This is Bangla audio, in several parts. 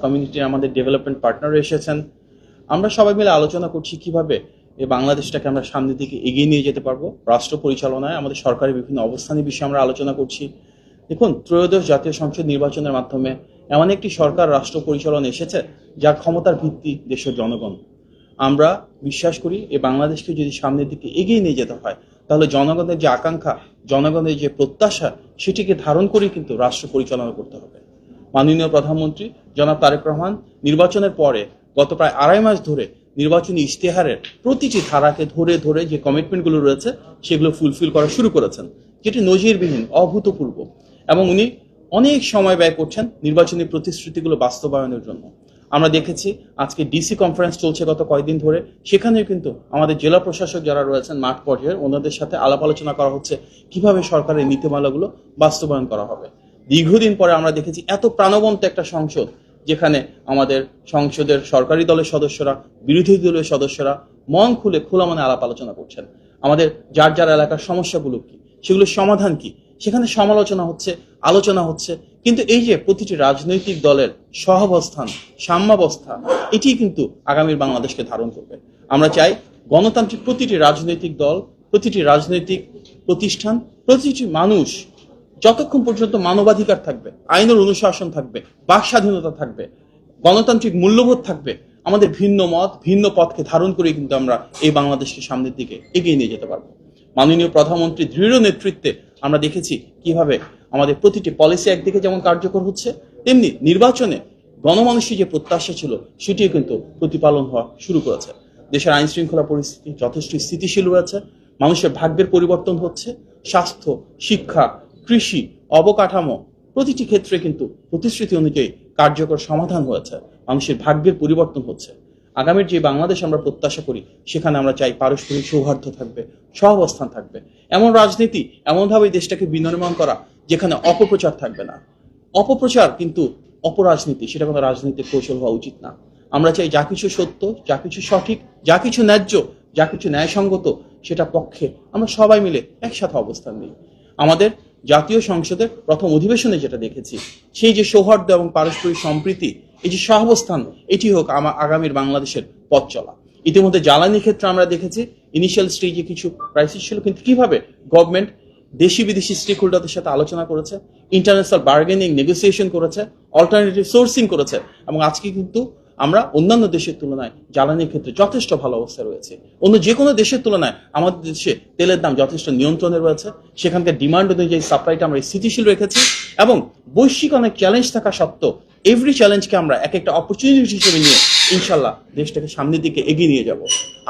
কমিউনিটির আমাদের ডেভেলপমেন্ট পার্টনার এসেছেন। আমরা সবাই মিলে আলোচনা করছি কিভাবে এই বাংলাদেশটাকে আমরা সামনের দিকে এগিয়ে নিয়ে যেতে পারবো। রাষ্ট্র পরিচালনায় আমাদের সরকারের বিভিন্ন অবস্থানের বিষয়ে আমরা আলোচনা করছি। দেখুন, ত্রয়োদশ জাতীয় সংসদ নির্বাচনের মাধ্যমে এমন একটি সরকার রাষ্ট্র পরিচালনা এসেছে যার ক্ষমতার ভিত্তি দেশের জনগণ। আমরা বিশ্বাস করি এই বাংলাদেশকে যদি সামনের দিকে এগিয়ে নিয়ে যেতে হয় তাহলে জনগণের যে আকাঙ্ক্ষা, জনগণের যে প্রত্যাশা, সেটিকে ধারণ করেই কিন্তু রাষ্ট্র পরিচালনা করতে হবে। মাননীয় প্রধানমন্ত্রী জনাব তারেক রহমান নির্বাচনের পরে গত প্রায় 2.5 মাস ধরে নির্বাচনী ইশতেহারের প্রতিটি ধারাকে ধরে ধরে যে কমিটমেন্টগুলো রয়েছে সেগুলো ফুলফিল করা শুরু করেছেন, যেটি নজিরবিহীন, অভূতপূর্ব। এবং উনি অনেক সময় ব্যয় করছেন নির্বাচনী প্রতিশ্রুতিগুলো বাস্তবায়নের জন্য। আমরা দেখেছি আজকে ডিসি কনফারেন্স চলছে গত কয়েকদিন ধরে, সেখানেও কিন্তু আমাদের জেলা প্রশাসক যারা রয়েছেন মাঠ পর্যায়ে, ওনাদের সাথে আলাপ আলোচনা করা হচ্ছে কিভাবে সরকারের নীতিমালাগুলো বাস্তবায়ন করা হবে। দীর্ঘদিন পরে আমরা দেখেছি এত প্রাণবন্ত একটা সংসদ, যেখানে আমাদের সংসদের সরকারি দলের সদস্যরা, বিরোধী দলের সদস্যরা মন খুলে খোলা মনে আলাপ আলোচনা করছেন। আমাদের যার যার এলাকার সমস্যাগুলো কি, সেগুলোর সমাধান কি, সেখানে সমালোচনা হচ্ছে, আলোচনা হচ্ছে। কিন্তু এই যে প্রতিটি রাজনৈতিক দলের সহাবস্থান, সাম্যাবস্থা, এটি কিন্তু আগামীর বাংলাদেশকে ধারণ করবে। আমরা চাই গণতান্ত্রিক প্রতিটি রাজনৈতিক দল, প্রতিটি রাজনৈতিক প্রতিষ্ঠান, প্রতিটি মানুষ যতক্ষণ পর্যন্ত মানবাধিকার থাকবে, আইনের অনুশাসন থাকবে, বাক স্বাধীনতা থাকবে, গণতান্ত্রিক মূল্যবোধ থাকবে, আমাদের ভিন্ন মত, ভিন্ন পথকে ধারণ করে কিন্তু আমরা এই বাংলাদেশকে সামনের দিকে এগিয়ে নিয়ে যেতে পারবো। মাননীয় প্রধানমন্ত্রীর দৃঢ় নেতৃত্বে আমরা দেখেছি কিভাবে আমাদের প্রতিটি পলিসি একদিকে যেমন কার্যকর হচ্ছে, তেমনি নির্বাচনে গণমানুষের যে প্রত্যাশা ছিল সেটিও কিন্তু প্রতিপালন হওয়া শুরু করেছে। দেশের আইন শৃঙ্খলা পরিস্থিতি যথেষ্ট স্থিতিশীল রয়েছে, মানুষের ভাগ্যের পরিবর্তন হচ্ছে, স্বাস্থ্য, শিক্ষা, কৃষি, অবকাঠামো প্রতিটি ক্ষেত্রে কিন্তু প্রতিশ্রুতি অনুযায়ী কার্যকর সমাধান হয়েছে, মানুষের ভাগ্যের পরিবর্তন হচ্ছে। আগামীর যে বাংলাদেশ আমরা প্রত্যাশা করি, সেখানে আমরা চাই পারস্পরিক সৌহার্দ্য থাকবে, সহাবস্থান থাকবে, এমন রাজনীতি, এমনভাবে দেশটাকে বিনির্মাণ করা যেখানে অপপ্রচার থাকবে না। অপপ্রচার কিন্তু অপরাজনীতি, সেটা কোনো রাজনৈতিক কৌশল হওয়া উচিত না। আমরা চাই যা কিছু সত্য, যা কিছু সঠিক, যা কিছু ন্যায্য, যা কিছু ন্যায়সঙ্গত, সেটা পক্ষে আমরা সবাই মিলে একসাথে অবস্থান নিই। আমাদের জাতীয় সংসদের প্রথম অধিবেশনে যেটা দেখেছি, সেই যে সৌহার্দ্য এবং পারস্পরিক সম্প্রীতি, এই যে সহাবস্থান, এটি হোক আগামীর বাংলাদেশের পথ চলা। ইতিমধ্যে জ্বালানি ক্ষেত্রে আমরা দেখেছি ইনিশিয়াল স্টেজে কিছু ক্রাইসিস ছিল, কিন্তু কিভাবে গভর্নমেন্ট দেশি বিদেশি স্টেক হোল্ডারদের সাথে আলোচনা করেছে, ইন্টারন্যাশনাল বার্গেনিং, নেগোসিয়েশন করেছে, অল্টারনেটিভ সোর্সিং করেছে, এবং আজকে কিন্তু আমরা অন্যান্য দেশের তুলনায় জ্বালানির ক্ষেত্রে যথেষ্ট ভালো অবস্থায় রয়েছে। অন্য যে কোনো দেশের তুলনায় আমাদের দেশে তেলের দাম যথেষ্ট নিয়ন্ত্রণে রয়েছে, সেখানকার ডিমান্ড অনুযায়ী সাপ্লাইটা আমরা স্থিতিশীল রেখেছি, এবং বৈশ্বিক অনেক চ্যালেঞ্জ থাকা সত্ত্বেও এভরি চ্যালেঞ্জকে আমরা এক একটা অপরচুনিটি হিসেবে নিয়ে ইনশাল্লাহ দেশটাকে সামনের দিকে এগিয়ে নিয়ে যাব।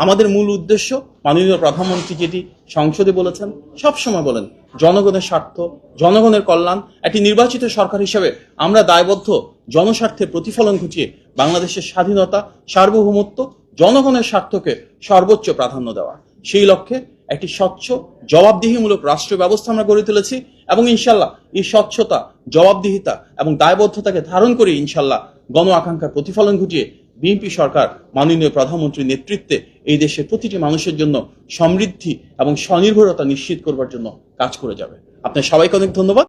আমাদের মূল উদ্দেশ্য, মাননীয় প্রধানমন্ত্রী যেটি সংসদে বলেছেন, সবসময় বলেন, জনগণের স্বার্থ, জনগণের কল্যাণ। একটি নির্বাচিত সরকার হিসেবে আমরা দায়বদ্ধ জনস্বার্থের প্রতিফলন ঘটিয়ে বাংলাদেশের স্বাধীনতা, সার্বভৌমত্ব, জনগণের স্বার্থকে সর্বোচ্চ প্রাধান্য দেওয়া। সেই লক্ষ্যে একটি স্বচ্ছ, জবাবদিহিমূলক রাষ্ট্র ব্যবস্থা আমরা গড়ে তুলেছি, এবং ইনশাল্লাহ এই স্বচ্ছতা, জবাবদিহিতা এবং দায়বদ্ধতাকে ধারণ করে ইনশাল্লাহ গণ আকাঙ্ক্ষার প্রতিফলন ঘটিয়ে বিএনপি সরকার মাননীয় প্রধানমন্ত্রীর নেতৃত্বে এই দেশের প্রতিটি মানুষের জন্য সমৃদ্ধি এবং স্বনির্ভরতা নিশ্চিত করবার জন্য কাজ করে যাবে। আপনার সবাইকে অনেক ধন্যবাদ।